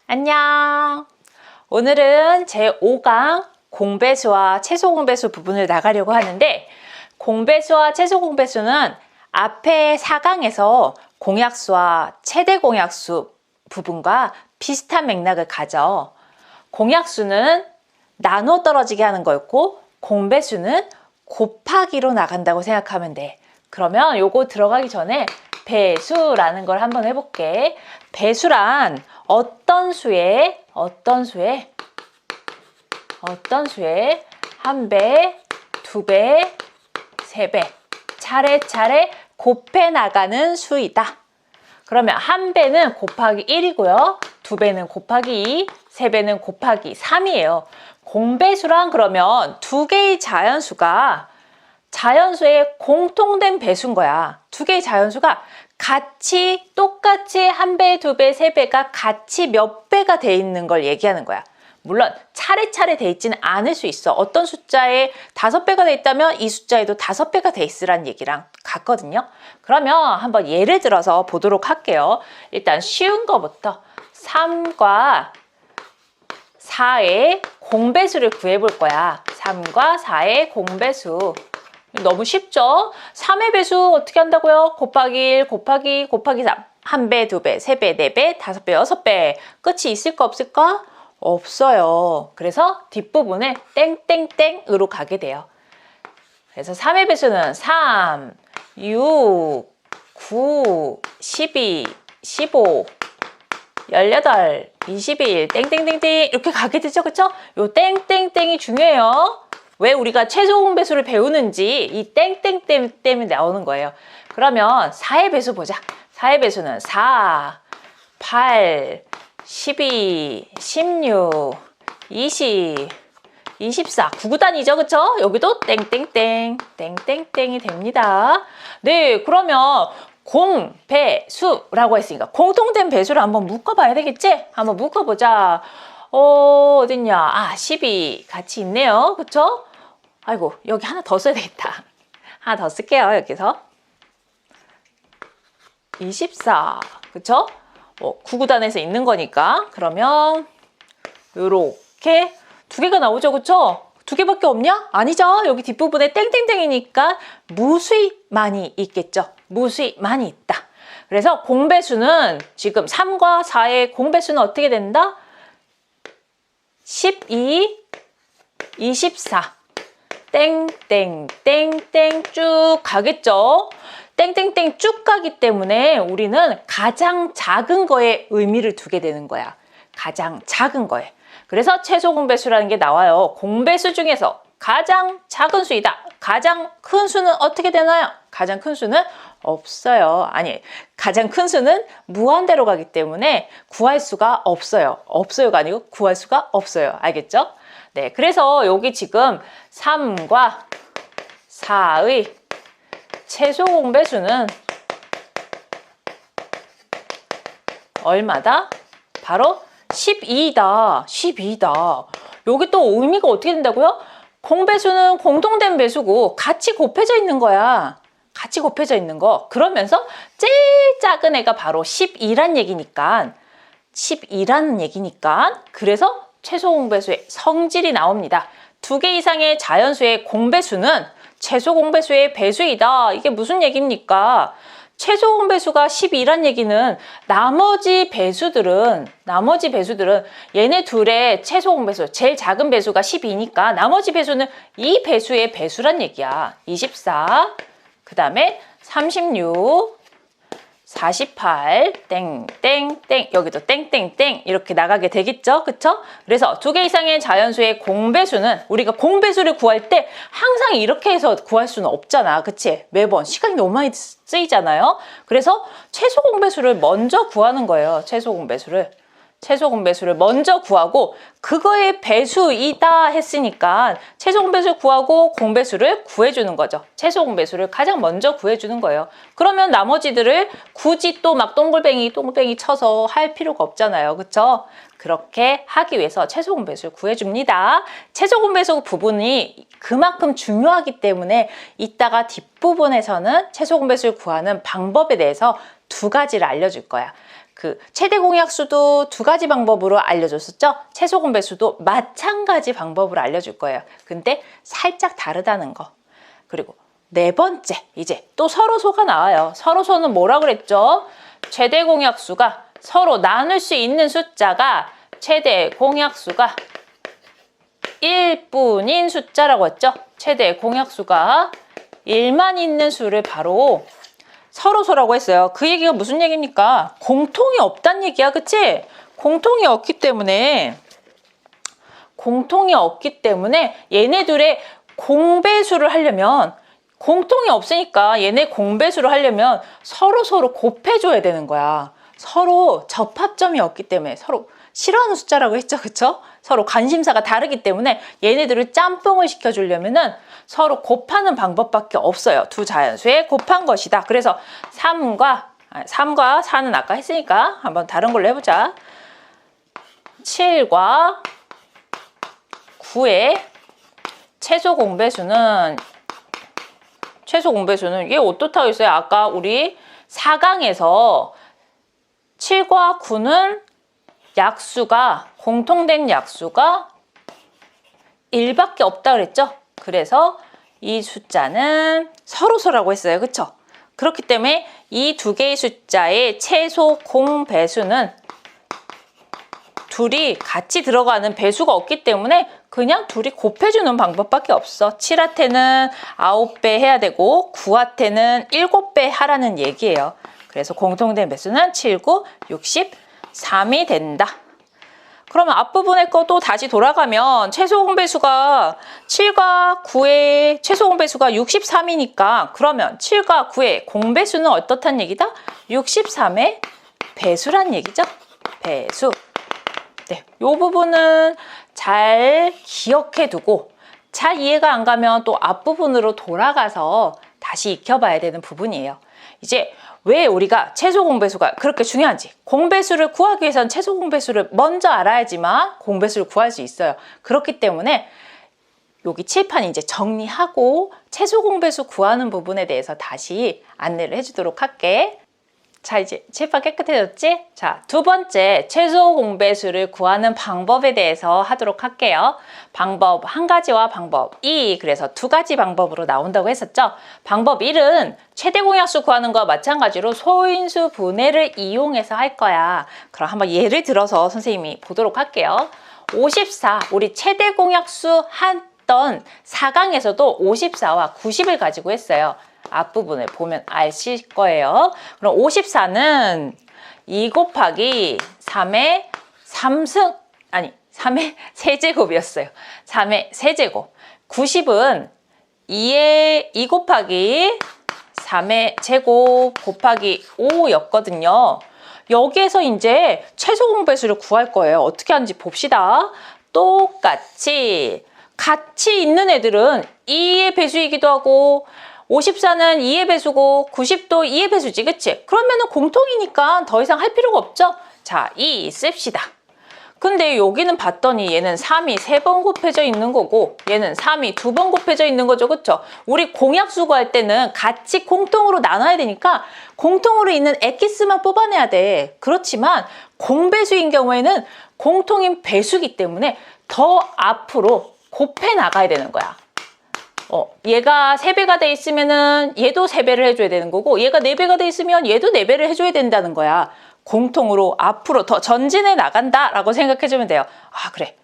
안녕. 오늘은 제5강 공배수와 최소공배수 부분을 나가려고 하는데, 공배수와 최소공배수는 앞에 4강에서 공약수와 최대공약수 부분과 비슷한 맥락을 가져. 공약수는 나눠 떨어지게 하는 거였고, 공배수는 곱하기로 나간다고 생각하면 돼. 그러면 요거 들어가기 전에 배수라는 걸 한번 해볼게. 배수란 어떤 수에 한 배, 두 배, 세 배 차례차례 곱해 나가는 수이다. 그러면 한 배는 곱하기 1이고요. 두 배는 곱하기 2, 세 배는 곱하기 3이에요. 공배수란 그러면 두 개의 자연수가 자연수의 공통된 배수인 거야. 두 개의 자연수가 같이 똑같이 한 배, 두 배, 세 배가 같이 몇 배가 돼 있는 걸 얘기하는 거야. 물론 차례차례 돼 있지는 않을 수 있어. 어떤 숫자에 5배가 돼 있다면 이 숫자에도 5배가 돼 있으란 얘기랑 같거든요. 그러면 한번 예를 들어서 보도록 할게요. 일단 쉬운 거부터 3과 4의 공배수를 구해볼 거야. 3과 4의 공배수. 너무 쉽죠? 3의 배수 어떻게 한다고요? 곱하기 1, 곱하기 3. 한 배, 두 배, 세 배, 네 배, 다섯 배, 여섯 배. 끝이 있을까 없을까? 없어요. 그래서 뒷부분에 땡땡땡으로 가게 돼요. 그래서 3의 배수는 3, 6, 9, 12, 15, 18, 21, 땡땡땡땡 이렇게 가게 되죠. 그쵸? 요 땡땡땡이 중요해요. 왜 우리가 최소공배수를 배우는지 이 땡땡땡 때문에 나오는 거예요. 그러면 4의 배수 보자. 4의 배수는 4, 8, 12, 16, 20, 24, 9구단이죠. 그쵸? 여기도 땡땡땡, 땡땡땡이 됩니다. 네, 그러면 공배수라고 했으니까 공통된 배수를 한번 묶어봐야 되겠지? 한번 묶어보자. 어딨냐? 12 같이 있네요. 그쵸? 아이고, 여기 하나 더 써야 되겠다. 하나 더 쓸게요, 여기서. 24. 그쵸? 9구단에서 있는 거니까. 그러면, 요렇게 두 개가 나오죠. 그쵸? 두 개밖에 없냐? 아니죠. 여기 뒷부분에 땡땡땡이니까 무수히 많이 있겠죠. 무수히 많이 있다. 그래서 공배수는 지금 3과 4의 공배수는 어떻게 된다? 12, 24, 땡땡땡땡 쭉 가겠죠. 땡땡땡 쭉 가기 때문에 우리는 가장 작은 거에 의미를 두게 되는 거야. 가장 작은 거에. 그래서 최소 공배수라는 게 나와요. 공배수 중에서 가장 작은 수이다. 가장 큰 수는 어떻게 되나요? 가장 큰 수는 없어요. 아니, 가장 큰 수는 무한대로 가기 때문에 구할 수가 없어요. 없어요가 아니고 구할 수가 없어요. 알겠죠? 네, 그래서 여기 지금 3과 4의 최소 공배수는 얼마다? 바로 12이다. 12이다. 여기 또 의미가 어떻게 된다고요? 공배수는 공통된 배수고 같이 곱해져 있는 거야. 같이 곱해져 있는 거. 그러면서 제일 작은 애가 바로 12란 얘기니까 12라는 얘기니까 그래서 최소 공배수의 성질이 나옵니다. 두 개 이상의 자연수의 공배수는 최소 공배수의 배수이다. 이게 무슨 얘기입니까? 최소 공배수가 12란 얘기는 나머지 배수들은 얘네 둘의 최소 공배수, 제일 작은 배수가 12니까 나머지 배수는 이 배수의 배수란 얘기야. 24, 그 다음에 36, 48, 땡땡땡, 여기도 땡땡땡 이렇게 나가게 되겠죠. 그쵸? 그래서 두 개 이상의 자연수의 공배수는 우리가 공배수를 구할 때 항상 이렇게 해서 구할 수는 없잖아. 그치? 매번 시간이 너무 많이 쓰이잖아요. 그래서 최소 공배수를 먼저 구하는 거예요. 최소 공배수를 먼저 구하고 그거의 배수이다 했으니까 최소 공배수를 구하고 공배수를 구해주는 거죠. 최소 공배수를 가장 먼저 구해주는 거예요. 그러면 나머지들을 굳이 또 막 동글뱅이 쳐서 할 필요가 없잖아요. 그쵸? 그렇게 하기 위해서 최소 공배수를 구해줍니다. 최소 공배수 부분이 그만큼 중요하기 때문에 이따가 뒷부분에서는 최소 공배수를 구하는 방법에 대해서 두 가지를 알려줄 거야. 그 최대 공약수도 두 가지 방법으로 알려줬었죠? 최소 공배수도 마찬가지 방법으로 알려줄 거예요. 근데 살짝 다르다는 거. 그리고 네 번째, 이제 또 서로소가 나와요. 서로소는 뭐라 그랬죠? 최대 공약수가 서로 나눌 수 있는 숫자가 최대 공약수가 1뿐인 숫자라고 했죠? 최대 공약수가 1만 있는 수를 바로 서로소라고 했어요. 그 얘기가 무슨 얘기입니까? 공통이 없다는 얘기야, 그치? 공통이 없기 때문에 얘네 둘의 공배수를 하려면 공통이 없으니까 얘네 공배수를 하려면 서로 곱해줘야 되는 거야. 서로 접합점이 없기 때문에 서로 싫어하는 숫자라고 했죠, 그쵸? 서로 관심사가 다르기 때문에 얘네들을 짬뽕을 시켜주려면은 서로 곱하는 방법밖에 없어요. 두 자연수에 곱한 것이다. 그래서 3과 4는 아까 했으니까 한번 다른 걸로 해보자. 7과 9의 최소 공배수는 이게 어떻다고 했어요? 아까 우리 4강에서 7과 9는 약수가 공통된 약수가 1밖에 없다 그랬죠? 그래서 이 숫자는 서로소라고 했어요. 그쵸? 그렇기 때문에 이 두 개의 숫자의 최소 공배수는 둘이 같이 들어가는 배수가 없기 때문에 그냥 둘이 곱해주는 방법밖에 없어. 7한테는 9배 해야 되고 9한테는 7배 하라는 얘기예요. 그래서 공통된 배수는 7, 9, 63이 된다. 그러면 앞부분의 것도 다시 돌아가면 최소 공배수가 7과 9의 최소 공배수가 63이니까 그러면 7과 9의 공배수는 어떻단 얘기다? 63의 배수란 얘기죠. 배수. 네, 이 부분은 잘 기억해 두고 잘 이해가 안 가면 또 앞부분으로 돌아가서 다시 익혀봐야 되는 부분이에요. 이제 왜 우리가 최소 공배수가 그렇게 중요한지, 공배수를 구하기 위해서는 최소 공배수를 먼저 알아야지만 공배수를 구할 수 있어요. 그렇기 때문에 여기 칠판 이제 정리하고 최소 공배수 구하는 부분에 대해서 다시 안내를 해주도록 할게. 자, 이제 칠판 깨끗해졌지? 자, 두 번째 최소 공배수를 구하는 방법에 대해서 하도록 할게요. 방법 한 가지와 방법 2, 그래서 두 가지 방법으로 나온다고 했었죠. 방법 1은 최대 공약수 구하는 거와 마찬가지로 소인수 분해를 이용해서 할 거야. 그럼 한번 예를 들어서 선생님이 보도록 할게요. 54, 우리 최대 공약수 했던 4강에서도 54와 90을 가지고 했어요. 앞부분을 보면 아실 거예요. 그럼 54는 2 곱하기 3의 3의 세제곱이었어요. 3의 세제곱. 90은 2 곱하기 3의 제곱 곱하기 5였거든요. 여기에서 이제 최소 공배수를 구할 거예요. 어떻게 하는지 봅시다. 똑같이 같이 있는 애들은 2의 배수이기도 하고 54는 2의 배수고 90도 2의 배수지, 그치? 그러면은 공통이니까 더 이상 할 필요가 없죠? 자, 2 씁시다. 근데 여기는 봤더니 얘는 3이 3번 곱해져 있는 거고 얘는 3이 2번 곱해져 있는 거죠, 그쵸? 우리 공약수 구할 때는 같이 공통으로 나눠야 되니까 공통으로 있는 엑기스만 뽑아내야 돼. 그렇지만 공배수인 경우에는 공통인 배수이기 때문에 더 앞으로 곱해 나가야 되는 거야. 얘가 3배가 돼 있으면은 얘도 3배를 해줘야 되는 거고 얘가 4배가 돼 있으면 얘도 4배를 해줘야 된다는 거야. 공통으로 앞으로 더 전진해 나간다 라고 생각해주면 돼요. 아, 그래.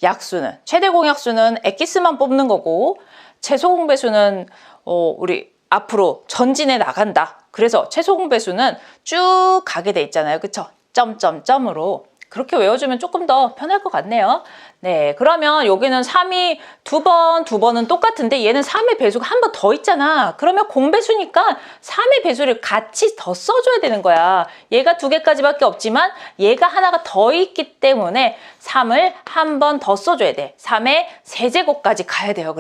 약수는 최대 공약수는 엑기스만 뽑는 거고 최소 공배수는 우리 앞으로 전진해 나간다. 그래서 최소 공배수는 쭉 가게 돼 있잖아요. 그쵸? 점점점으로. 그렇게 외워주면 조금 더 편할 것 같네요. 네, 그러면 여기는 3이 2번은 똑같은데 얘는 3의 배수가 한 번 더 있잖아. 그러면 공배수니까 3의 배수를 같이 더 써줘야 되는 거야. 얘가 2개까지밖에 없지만 얘가 하나가 더 있기 때문에 3을 한 번 더 써줘야 돼. 3의 세제곱까지 가야 돼요.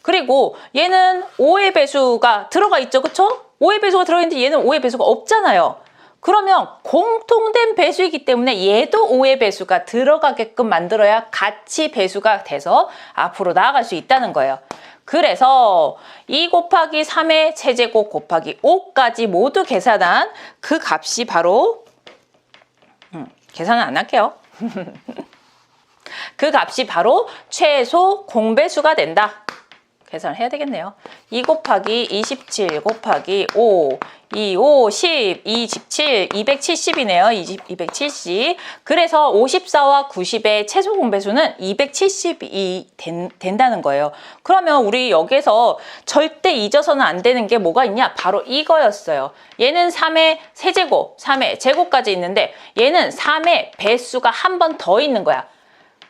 그리고 얘는 5의 배수가 들어가 있죠. 그쵸? 5의 배수가 들어가 있는데 얘는 5의 배수가 없잖아요. 그러면 공통된 배수이기 때문에 얘도 5의 배수가 들어가게끔 만들어야 같이 배수가 돼서 앞으로 나아갈 수 있다는 거예요. 그래서 2 곱하기 3의 세제곱 곱하기 5까지 모두 계산한 그 값이 바로 계산은 안 할게요. 그 값이 바로 최소 공배수가 된다. 계산을 해야 되겠네요. 2 곱하기 27 곱하기 5, 2, 5, 10, 2, 17, 270이네요. 270. 그래서 54와 90의 최소 공배수는 270이 된다는 거예요. 그러면 우리 여기서 절대 잊어서는 안 되는 게 뭐가 있냐? 바로 이거였어요. 얘는 3의 세제곱, 3의 제곱까지 있는데 얘는 3의 배수가 한 번 더 있는 거야.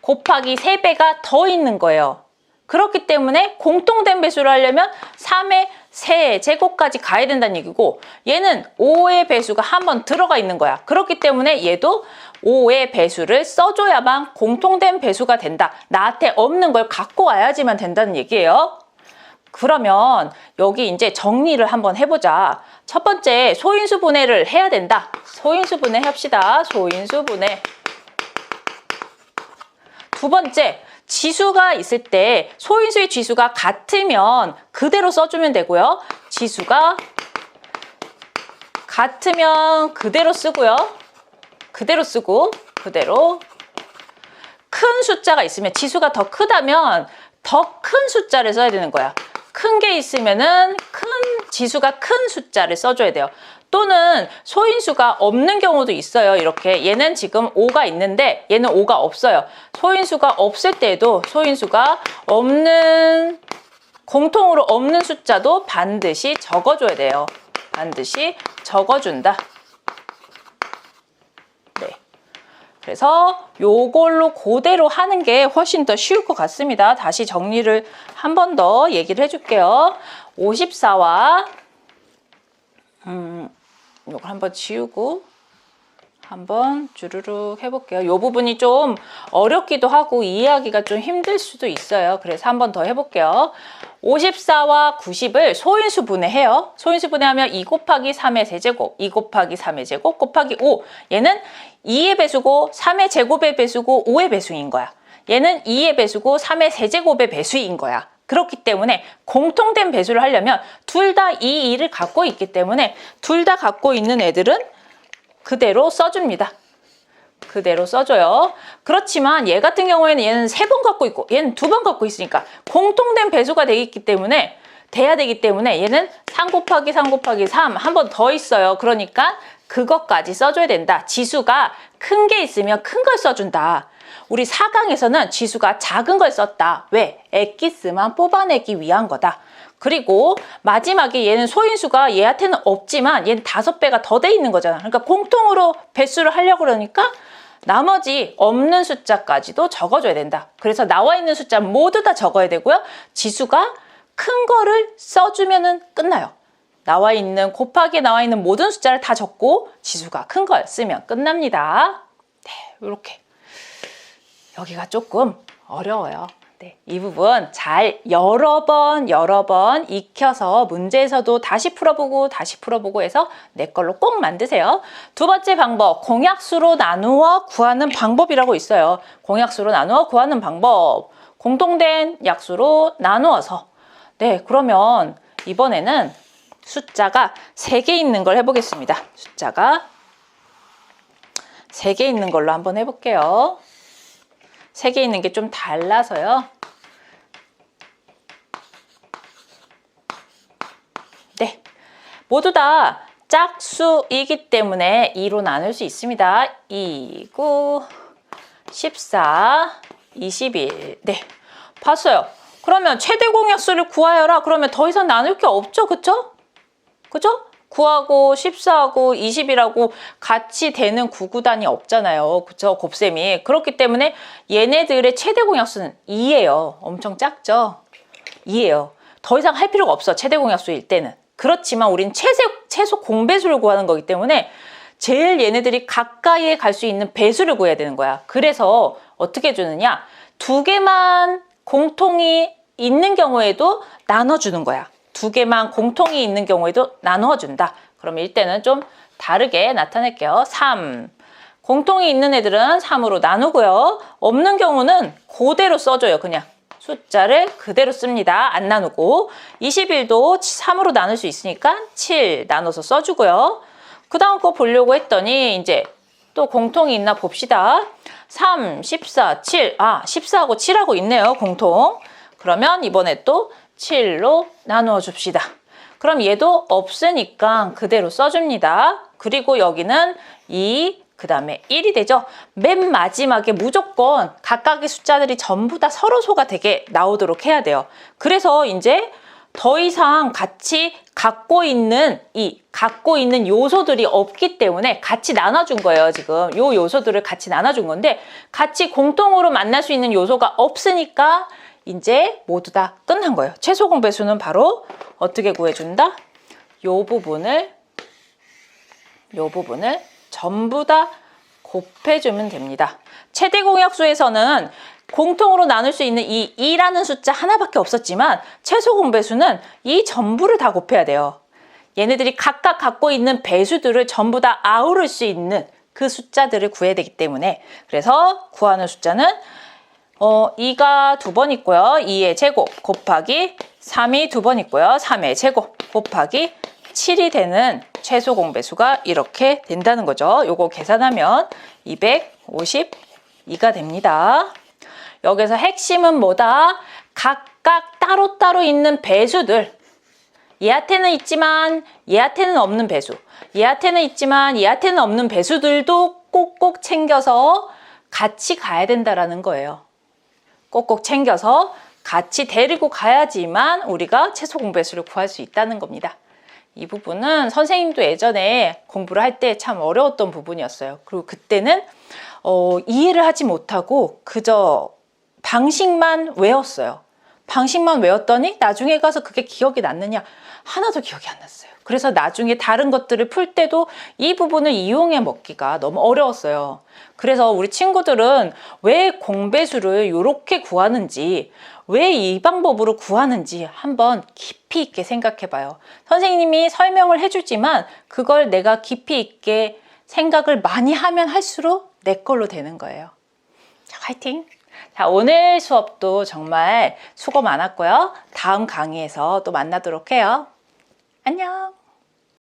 곱하기 3배가 더 있는 거예요. 그렇기 때문에 공통된 배수를 하려면 3의 세제곱까지 가야 된다는 얘기고 얘는 5의 배수가 한 번 들어가 있는 거야. 그렇기 때문에 얘도 5의 배수를 써줘야만 공통된 배수가 된다. 나한테 없는 걸 갖고 와야지만 된다는 얘기예요. 그러면 여기 이제 정리를 한번 해보자. 첫 번째 소인수 분해를 해야 된다. 소인수 분해 합시다. 소인수 분해. 두 번째, 지수가 있을 때 소인수의 지수가 같으면 그대로 써주면 되고요. 지수가 같으면 그대로 쓰고요. 그대로 쓰고 그대로 큰 숫자가 있으면 지수가 더 크다면 더 큰 숫자를 써야 되는 거야. 큰 게 있으면은 지수가 큰 숫자를 써줘야 돼요. 또는 소인수가 없는 경우도 있어요. 이렇게 얘는 지금 5가 있는데 얘는 5가 없어요. 소인수가 없을 때에도 소인수가 없는 공통으로 없는 숫자도 반드시 적어줘야 돼요. 반드시 적어준다. 네. 그래서 요걸로 그대로 하는 게 훨씬 더 쉬울 것 같습니다. 다시 정리를 한 번 더 얘기를 해줄게요. 54와 이걸 한번 지우고 한번 주르륵 해볼게요. 이 부분이 좀 어렵기도 하고 이해하기가 좀 힘들 수도 있어요. 그래서 한번 더 해볼게요. 54와 90을 소인수 분해해요. 소인수 분해하면 2 곱하기 3의 세제곱, 2 곱하기 3의 제곱 곱하기 5. 얘는 2의 배수고 3의 제곱의 배수고 5의 배수인 거야. 얘는 2의 배수고 3의 세제곱의 배수인 거야. 그렇기 때문에 공통된 배수를 하려면 둘 다 이 2를 갖고 있기 때문에 둘 다 갖고 있는 애들은 그대로 써줍니다. 그대로 써줘요. 그렇지만 얘 같은 경우에는 얘는 3번 갖고 있고 얘는 2번 갖고 있으니까 공통된 배수가 돼야 되기 때문에 얘는 3 곱하기 3 곱하기 3 한 번 더 있어요. 그러니까 그것까지 써줘야 된다. 지수가 큰 게 있으면 큰 걸 써준다. 우리 4강에서는 지수가 작은 걸 썼다. 왜? 엑기스만 뽑아내기 위한 거다. 그리고 마지막에 얘는 소인수가 얘한테는 없지만 얘는 5배가 더 돼 있는 거잖아. 그러니까 공통으로 배수를 하려고 그러니까 나머지 없는 숫자까지도 적어줘야 된다. 그래서 나와 있는 숫자 모두 다 적어야 되고요. 지수가 큰 거를 써주면은 끝나요. 곱하기에 나와 있는 모든 숫자를 다 적고 지수가 큰 걸 쓰면 끝납니다. 네, 이렇게. 여기가 조금 어려워요. 네, 이 부분 잘 여러 번 익혀서 문제에서도 다시 풀어보고 해서 내 걸로 꼭 만드세요. 두 번째 방법, 공약수로 나누어 구하는 방법이라고 있어요. 공약수로 나누어 구하는 방법. 공통된 약수로 나누어서. 네, 그러면 이번에는 숫자가 3개 있는 걸 해보겠습니다. 숫자가 3개 있는 걸로 한번 해볼게요. 3개 있는 게 좀 달라서요. 네, 모두 다 짝수이기 때문에 2로 나눌 수 있습니다. 2, 9, 14, 21. 네, 봤어요. 그러면 최대 공약수를 구하여라. 그러면 더 이상 나눌 게 없죠. 그쵸? 9하고 14하고 20이라고 같이 되는 구구단이 없잖아요. 그쵸? 곱셈이. 그렇기 때문에 얘네들의 최대 공약수는 2예요. 엄청 작죠? 2예요. 더 이상 할 필요가 없어. 최대 공약수일 때는. 그렇지만 우린 최소 공배수를 구하는 거기 때문에 제일 얘네들이 가까이에 갈 수 있는 배수를 구해야 되는 거야. 그래서 어떻게 주느냐? 2개만 공통이 있는 경우에도 나눠주는 거야. 2개만 공통이 있는 경우에도 나누어준다. 그러면 이때는 좀 다르게 나타낼게요. 3. 공통이 있는 애들은 3으로 나누고요. 없는 경우는 그대로 써줘요. 그냥 숫자를 그대로 씁니다. 안 나누고. 21도 3으로 나눌 수 있으니까 7 나눠서 써주고요. 그 다음 거 보려고 했더니 이제 또 공통이 있나 봅시다. 3, 14, 7. 14하고 7하고 있네요. 공통. 그러면 이번에 또 7로 나누어 줍시다. 그럼 얘도 없으니까 그대로 써줍니다. 그리고 여기는 2, 그 다음에 1이 되죠. 맨 마지막에 무조건 각각의 숫자들이 전부 다 서로소가 되게 나오도록 해야 돼요. 그래서 이제 더 이상 같이 갖고 있는 요소들이 없기 때문에 같이 나눠준 거예요. 지금 요 요소들을 같이 나눠준 건데 같이 공통으로 만날 수 있는 요소가 없으니까 이제 모두 다 끝난 거예요. 최소 공배수는 바로 어떻게 구해준다? 요 부분을 전부 다 곱해주면 됩니다. 최대 공약수에서는 공통으로 나눌 수 있는 이 2라는 숫자 하나밖에 없었지만 최소 공배수는 이 전부를 다 곱해야 돼요. 얘네들이 각각 갖고 있는 배수들을 전부 다 아우를 수 있는 그 숫자들을 구해야 되기 때문에 그래서 구하는 숫자는 2가 2번 있고요. 2의 제곱 곱하기 3이 2번 있고요. 3의 제곱 곱하기 7이 되는 최소 공배수가 이렇게 된다는 거죠. 요거 계산하면 252가 됩니다. 여기서 핵심은 뭐다? 각각 따로따로 있는 배수들. 얘한테는 있지만 얘한테는 없는 배수. 얘한테는 있지만 얘한테는 없는 배수들도 꼭꼭 챙겨서 같이 가야 된다라는 거예요. 꼭꼭 챙겨서 같이 데리고 가야지만 우리가 최소 공배수를 구할 수 있다는 겁니다. 이 부분은 선생님도 예전에 공부를 할 때 참 어려웠던 부분이었어요. 그리고 그때는 이해를 하지 못하고 그저 방식만 외웠어요. 방식만 외웠더니 나중에 가서 그게 기억이 났느냐? 하나도 기억이 안 났어요. 그래서 나중에 다른 것들을 풀 때도 이 부분을 이용해 먹기가 너무 어려웠어요. 그래서 우리 친구들은 왜 공배수를 이렇게 구하는지, 왜 이 방법으로 구하는지 한번 깊이 있게 생각해 봐요. 선생님이 설명을 해주지만 그걸 내가 깊이 있게 생각을 많이 하면 할수록 내 걸로 되는 거예요. 자, 화이팅! 자, 오늘 수업도 정말 수고 많았고요. 다음 강의에서 또 만나도록 해요. 안녕!